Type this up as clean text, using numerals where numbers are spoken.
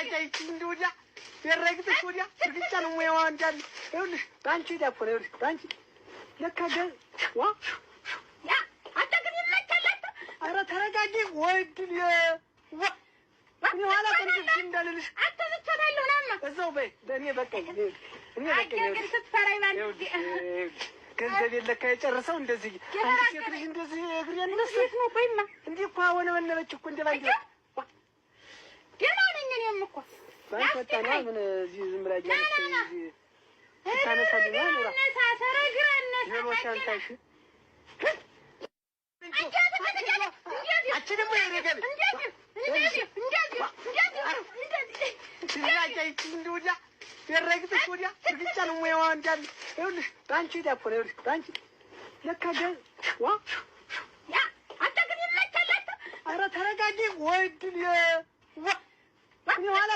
ትላጃይች እንደውዲያ የረግጥሽ ወዲያ እርግጫ ነው ሙያዋ እንዳለ ይኸውልሽ ባንቺ ዳፖ ነው ይኸውልሽ ባንቺ ለካ ዋ ያ አንተ ግን ይመቻላት። ኧረ ተረጋጊ ወድል ዋ ኋላ ቀንሽ እንዳልልሽ አንተ ብቻ ባለው ናማ እዛው በይ በእኔ በቃኝ እኔ በቃኝ ግን ስትፈራይ ማለት ገንዘብ የለካ የጨርሰው እንደዚህ አንቺ ሴት ልጅ እንደዚህ እግሬ እንደዚህ ነው። ቆይማ እንዲህ እኮ ሆነ በነበች እኮ እንደ ባንዴ ደህና ነኝ እኔም እኮ ባንቺ ወጣና ምን እዚህ ዝም ብላ ጃለች ታነሳልና ኑራ ነሳሰረግራነ የሮሻንታሽ አንቺ ደግሞ ይረጋል ትላጃይች እንደውዲያ የረግጥሽ ወዲያ እርግጫ ነው ሙያዋ እንዳለ ይኸውልሽ ባንቺ ዳፖ ነው ይኸውልሽ ባንቺ ለካ ዋ ያ አንተ ግን ይመቻላት። ኧረ ተረጋጊ ወድል ዋ ኋላ